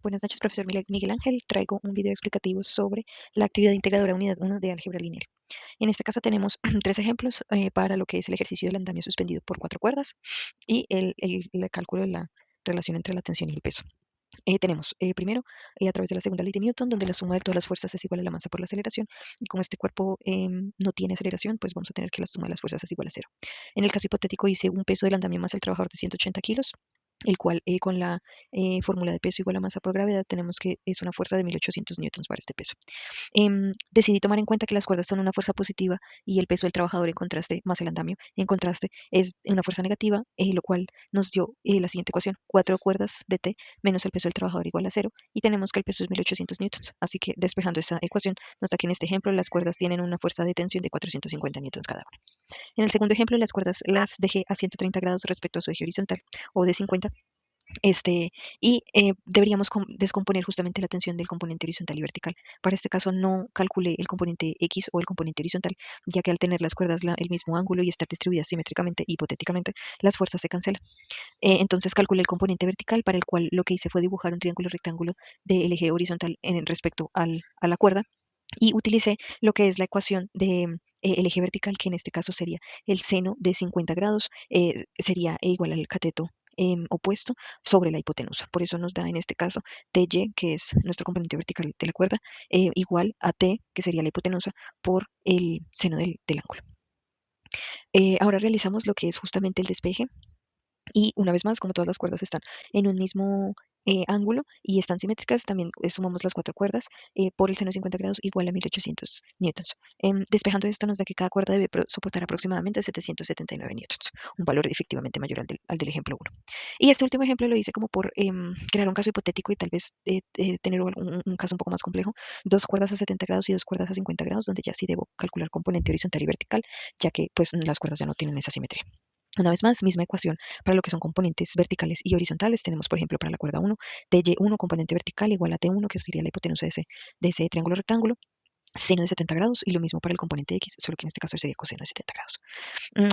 Buenas noches, profesor Miguel Ángel. Traigo un video explicativo sobre la actividad integradora unidad 1 de álgebra lineal. En este caso tenemos tres ejemplos para lo que es el ejercicio del andamio suspendido por cuatro cuerdas y el cálculo de la relación entre la tensión y el peso. Tenemos primero a través de la segunda ley de Newton, donde la suma de todas las fuerzas es igual a la masa por la aceleración. Y como este cuerpo no tiene aceleración, pues vamos a tener que la suma de las fuerzas es igual a cero. En el caso hipotético hice un peso del andamio más el trabajador de 180 kilos, el cual con la fórmula de peso igual a masa por gravedad tenemos que es una fuerza de 1800 newtons para este peso. Decidí tomar en cuenta que las cuerdas son una fuerza positiva y el peso del trabajador en contraste más el andamio en contraste es una fuerza negativa, lo cual nos dio la siguiente ecuación: 4 cuerdas de T menos el peso del trabajador igual a cero, y tenemos que el peso es 1800 newtons. Así que despejando esa ecuación nos da que en este ejemplo las cuerdas tienen una fuerza de tensión de 450 newtons cada una. En el segundo ejemplo las cuerdas las dejé a 130 grados respecto a su eje horizontal, o de 50, deberíamos descomponer justamente la tensión del componente horizontal y vertical. Para este caso no calculé el componente X o el componente horizontal, ya que al tener las cuerdas el mismo ángulo y estar distribuidas simétricamente, hipotéticamente, las fuerzas se cancelan. Entonces calculé el componente vertical, para el cual lo que hice fue dibujar un triángulo rectángulo del eje horizontal respecto a la cuerda, y utilicé lo que es la ecuación de el eje vertical, que en este caso sería el seno de 50 grados, sería igual al cateto opuesto sobre la hipotenusa. Por eso nos da en este caso TY, que es nuestro componente vertical de la cuerda, igual a T, que sería la hipotenusa, por el seno del ángulo. Ahora realizamos lo que es justamente el despeje. Y una vez más, como todas las cuerdas están en un mismo ángulo y están simétricas, también sumamos las cuatro cuerdas por el seno de 50 grados igual a 1800 newtons. Despejando esto nos da que cada cuerda debe soportar aproximadamente 779 newtons, un valor efectivamente mayor al del ejemplo 1. Y este último ejemplo lo hice como por crear un caso hipotético y tal vez tener un caso un poco más complejo: dos cuerdas a 70 grados y dos cuerdas a 50 grados, donde ya sí debo calcular componente horizontal y vertical, ya que pues las cuerdas ya no tienen esa simetría. Una vez más, misma ecuación para lo que son componentes verticales y horizontales. Tenemos, por ejemplo, para la cuerda 1, TY1 componente vertical igual a T1, que sería la hipotenusa de ese triángulo rectángulo, seno de 70 grados, y lo mismo para el componente X, solo que en este caso sería coseno de 70 grados.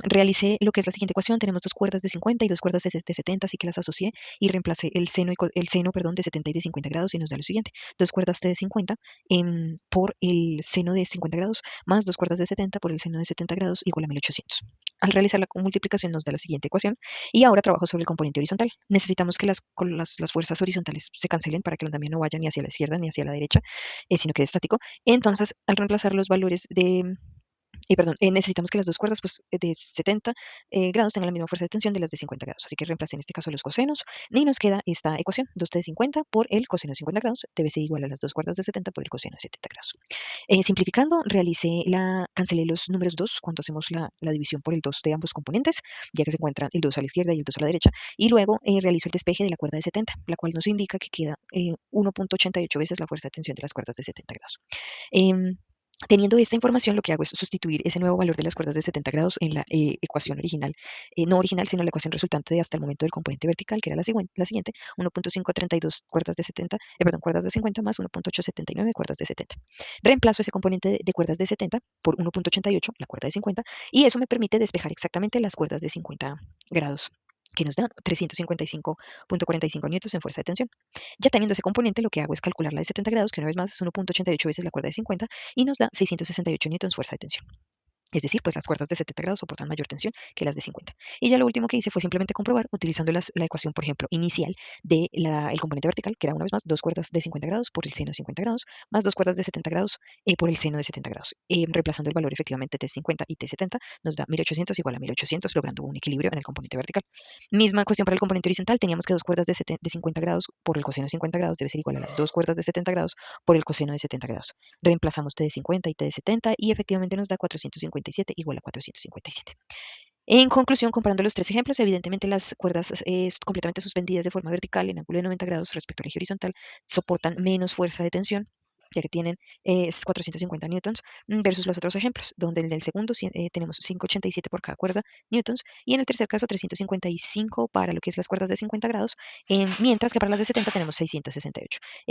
Realicé lo que es la siguiente ecuación. Tenemos dos cuerdas de 50 y dos cuerdas de 70, así que las asocié y reemplacé el seno de 70 y de 50 grados, y nos da lo siguiente: dos cuerdas de 50 por el seno de 50 grados más dos cuerdas de 70 por el seno de 70 grados igual a 1800. Al realizar la multiplicación nos da la siguiente ecuación, y ahora trabajo sobre el componente horizontal. Necesitamos que las fuerzas horizontales se cancelen para que el andamio no vaya ni hacia la izquierda ni hacia la derecha, sino quede estático. Entonces, al reemplazar los valores necesitamos que las dos cuerdas pues, de 70 grados tengan la misma fuerza de tensión de las de 50 grados. Así que reemplacé en este caso los cosenos y nos queda esta ecuación: 2t de 50 por el coseno de 50 grados debe ser igual a las dos cuerdas de 70 por el coseno de 70 grados. Simplificando, cancelé los números 2 cuando hacemos la división por el 2 de ambos componentes, ya que se encuentran el 2 a la izquierda y el 2 a la derecha, y luego realizo el despeje de la cuerda de 70, la cual nos indica que queda 1.88 veces la fuerza de tensión de las cuerdas de 70 grados. Em, Teniendo esta información, lo que hago es sustituir ese nuevo valor de las cuerdas de 70 grados en la ecuación original, no original, sino la ecuación resultante de hasta el momento del componente vertical, que era la siguiente: 1.532 cuerdas de 70, cuerdas de 50 más 1.879 cuerdas de 70. Reemplazo ese componente de cuerdas de 70 por 1.88, la cuerda de 50, y eso me permite despejar exactamente las cuerdas de 50 grados, que nos dan 355.45 newtons en fuerza de tensión. Ya teniendo ese componente, lo que hago es calcular la de 70 grados, que una vez más es 1.88 veces la cuerda de 50, y nos da 668 newtons fuerza de tensión. Es decir, pues las cuerdas de 70 grados soportan mayor tensión que las de 50. Y ya lo último que hice fue simplemente comprobar, utilizando la ecuación, por ejemplo, inicial del componente vertical, que era una vez más dos cuerdas de 50 grados por el seno de 50 grados, más dos cuerdas de 70 grados por el seno de 70 grados. Reemplazando el valor efectivamente T50 y T70, nos da 1800 igual a 1800, logrando un equilibrio en el componente vertical. Misma cuestión para el componente horizontal. Teníamos que dos cuerdas de 50 grados por el coseno de 50 grados debe ser igual a las dos cuerdas de 70 grados por el coseno de 70 grados. Reemplazamos T de 50 y T de 70 y efectivamente nos da 457 igual a 457. En conclusión, comparando los tres ejemplos, evidentemente las cuerdas completamente suspendidas de forma vertical en ángulo de 90 grados respecto al eje horizontal soportan menos fuerza de tensión, ya que tienen 450 newtons, versus los otros ejemplos, donde en el segundo tenemos 587 por cada cuerda newtons, y en el tercer caso 355 para lo que es las cuerdas de 50 grados, mientras que para las de 70 tenemos 668.